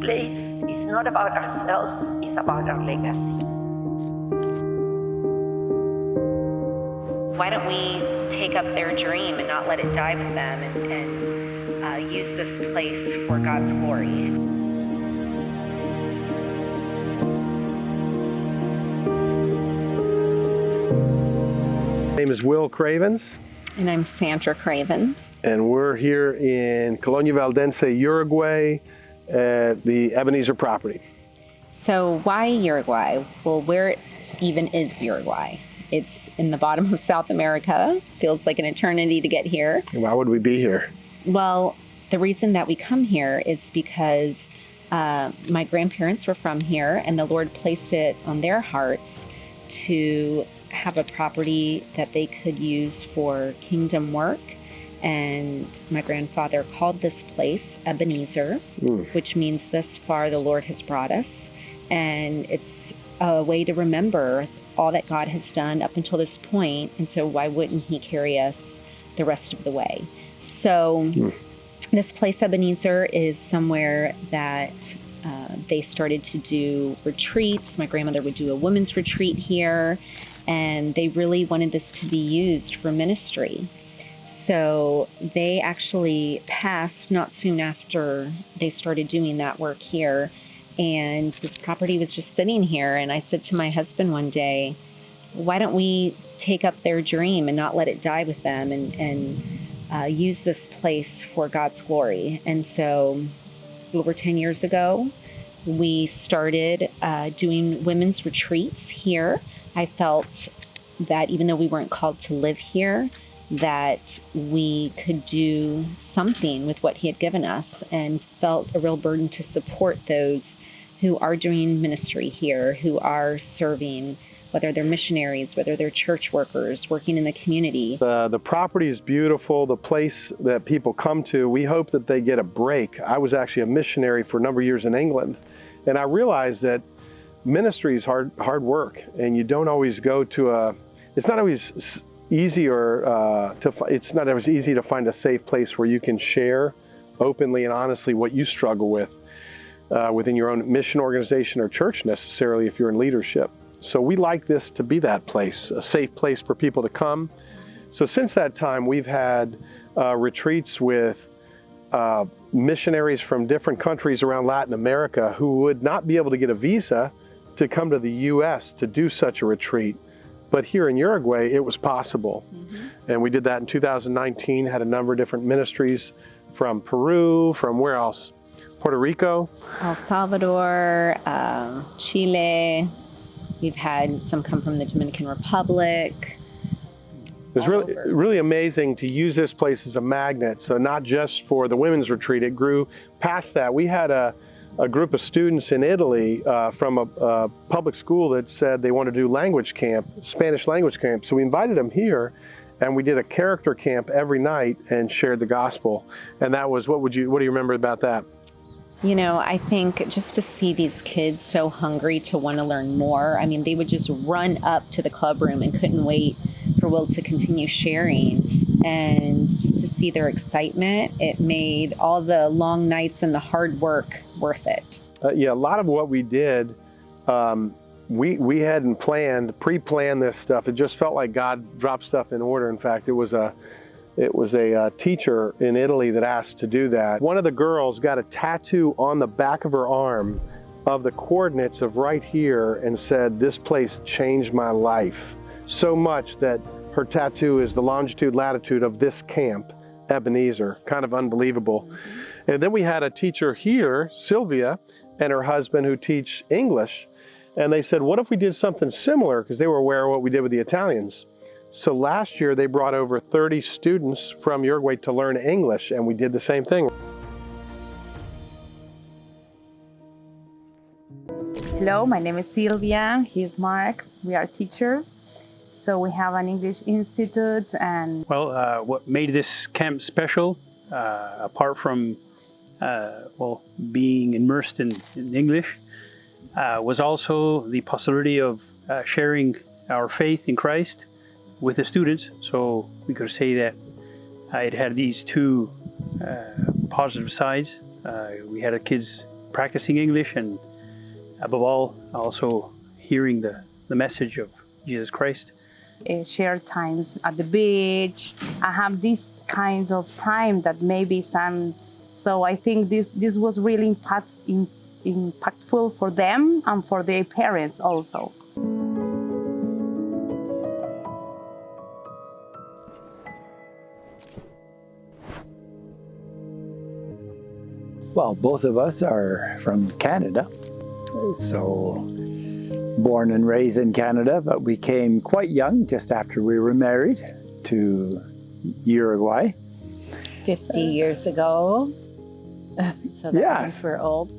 place is not about ourselves, it's about our legacy. Why don't we take up their dream and not let it die with them and use this place for God's glory? My name is Will Cravens. And I'm Sandra Cravens. And we're here in Colonia Val, Uruguay at the Ebenezer property. So why Uruguay? Well, where even is Uruguay? It's in the bottom of South America. Feels like an eternity to get here. Why would we be here? Well, the reason that we come here is because my grandparents were from here, and the Lord placed it on their hearts to have a property that they could use for kingdom work. And my grandfather called this place Ebenezer, which means thus far the Lord has brought us. And it's a way to remember all that God has done up until this point. And so why wouldn't he carry us the rest of the way? So this place Ebenezer is somewhere that they started to do retreats. My grandmother would do a women's retreat here. And they really wanted this to be used for ministry. So they actually passed not soon after they started doing that work here. And this property was just sitting here. And I said to my husband one day, why don't we take up their dream and not let it die with them and use this place for God's glory? And so over 10 years ago, we started doing women's retreats here. I felt that even though we weren't called to live here, that we could do something with what he had given us, and felt a real burden to support those who are doing ministry here, who are serving, whether they're missionaries, whether they're church workers, working in the community. The property is beautiful, the place that people come to. We hope that they get a break. I was actually a missionary for a number of years in England, and I realized that ministry is hard work, and you don't always go to it's not always easy it's not always easy to find a safe place where you can share openly and honestly what you struggle with within your own mission organization or church necessarily if you're in leadership. So we like this to be that place, a safe place for people to come. So since that time, we've had retreats with missionaries from different countries around Latin America who would not be able to get a visa to come to the U.S. to do such a retreat. But here in Uruguay, it was possible. And we did that in 2019, had a number of different ministries from Peru, from where else? Puerto Rico? El Salvador, Chile. We've had some come from the Dominican Republic. It was really amazing to use this place as a magnet. So not just for the women's retreat, it grew past that. We had a group of students in Italy from a public school that said they want to do language camp, Spanish language camp. So we invited them here, and we did a character camp every night and shared the gospel. And that was, what do you remember about that? You know, I think just to see these kids so hungry to want to learn more. I mean, they would just run up to the club room and couldn't wait for Will to continue sharing. And just to see their excitement, it made all the long nights and the hard work worth it. Yeah, a lot of what we did, we hadn't pre-planned this stuff. It just felt like God dropped stuff in order. In fact, it was a teacher in Italy that asked to do that. One of the girls got a tattoo on the back of her arm of the coordinates of right here and said, "This place changed my life." So much that her tattoo is the longitude, latitude of this camp, Ebenezer. Kind of unbelievable. And then we had a teacher here, Sylvia, and her husband who teach English. And they said, what if we did something similar? Because they were aware of what we did with the Italians. So last year they brought over 30 students from Uruguay to learn English, and we did the same thing. Hello, my name is Sylvia. He's Mark. We are teachers. So we have an English institute and... Well, what made this camp special, apart from being immersed in English, was also the possibility of sharing our faith in Christ with the students. So we could say that it had these two positive sides. We had the kids practicing English, and above all, also hearing the message of Jesus Christ. Share times at the beach. I have these kinds of time that maybe some. So I think this was really impactful for them and for their parents also. Well, both of us are from Canada, so born and raised in Canada, but we came quite young, just after we were married, to Uruguay. 50 years ago. So that Yes. means we're old.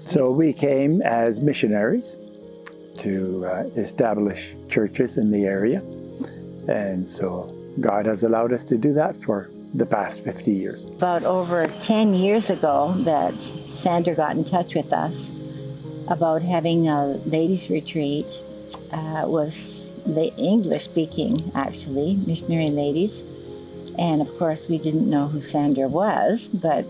So we came as missionaries to establish churches in the area, and so God has allowed us to do that for the past 50 years. About over 10 years ago that Sandra got in touch with us about having a ladies retreat. Was the English speaking, actually, missionary ladies. And of course we didn't know who Sandra was, but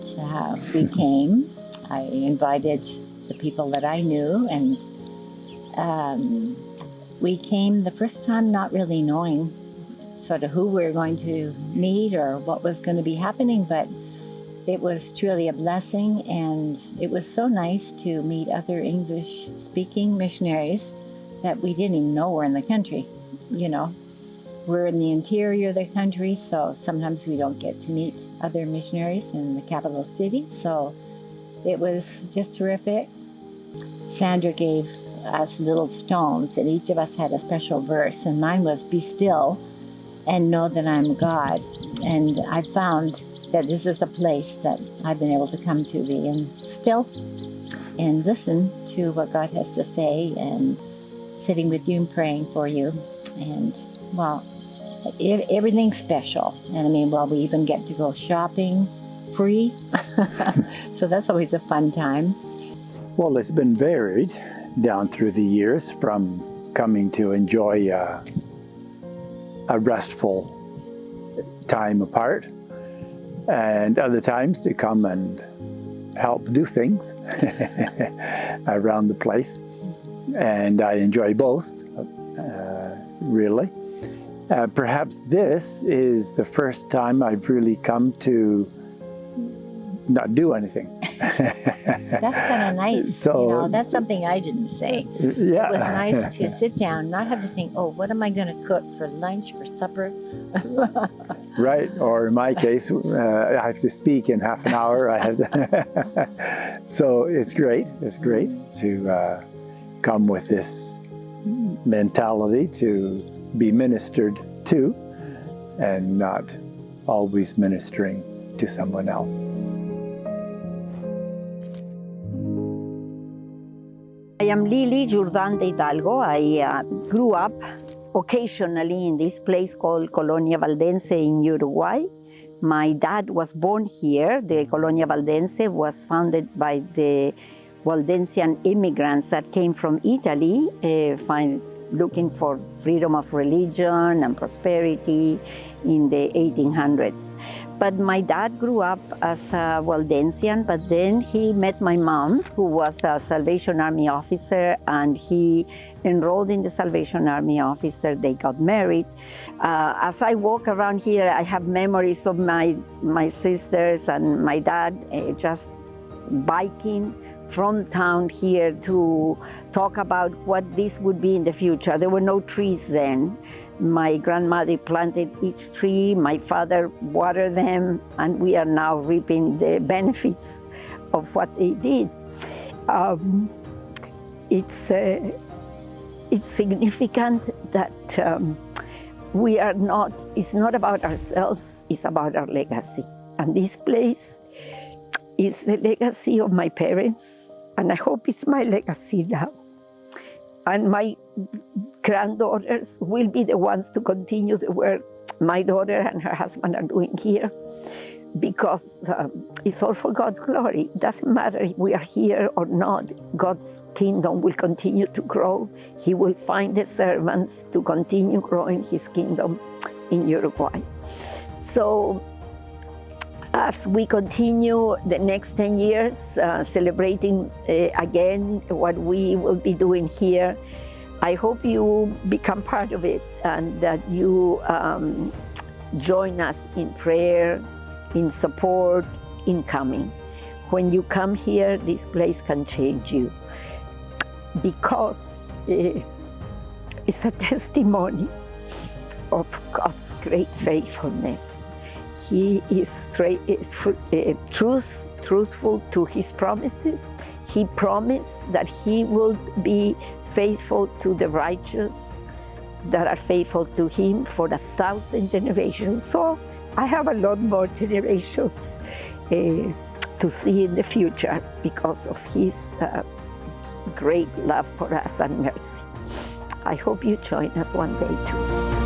we came. I invited the people that I knew, and we came the first time not really knowing sort of who we were going to meet or what was going to be happening, but it was truly a blessing, and it was so nice to meet other English-speaking missionaries that we didn't even know were in the country. You know, we're in the interior of the country, so sometimes we don't get to meet other missionaries in the capital city, so it was just terrific. Sandra gave us little stones, and each of us had a special verse, and mine was, "Be still and know that I'm God." And I found that this is a place that I've been able to come to, being still and listen to what God has to say, and sitting with you and praying for you. And, well, everything's special. And I mean, well, we even get to go shopping free. So that's always a fun time. Well, it's been varied down through the years, from coming to enjoy a restful time apart, and other times to come and help do things around the place. And I enjoy both, really. Perhaps this is the first time I've really come to not do anything. That's kind of nice. So, you know, that's something I didn't say. yeah. It was nice to sit down, not have to think, oh, what am I going to cook for lunch, for supper? Right, or in my case, I have to speak in half an hour. I have to so it's great to come with this mentality to be ministered to, and not always ministering to someone else. I am Lily Jordan de Hidalgo. I grew up occasionally in this place called Colonia Valdense in Uruguay. My dad was born here. The Colonia Valdense was founded by the Waldensian immigrants that came from Italy, looking for freedom of religion and prosperity in the 1800s. But my dad grew up as a Waldensian, but then he met my mom, who was a Salvation Army officer, and he enrolled in the Salvation Army officer. They got married. As I walk around here, I have memories of my sisters and my dad just biking from town here to talk about what this would be in the future. There were no trees then. My grandmother planted each tree, my father watered them, and we are now reaping the benefits of what they did. It's significant that we are not, it's not about ourselves, it's about our legacy. And this place is the legacy of my parents, and I hope it's my legacy now. And my granddaughters will be the ones to continue the work my daughter and her husband are doing here, because it's all for God's glory. It doesn't matter if we are here or not. God's kingdom will continue to grow. He will find the servants to continue growing His kingdom in Uruguay. So as we continue the next 10 years, celebrating again what we will be doing here, I hope you become part of it and that you join us in prayer, in support, in coming. When you come here, this place can change you because it's a testimony of God's great faithfulness. He is truthful to His promises. He promised that He will be faithful to the righteous that are faithful to Him for 1,000 generations. So I have a lot more generations to see in the future because of His great love for us and mercy. I hope you join us one day too.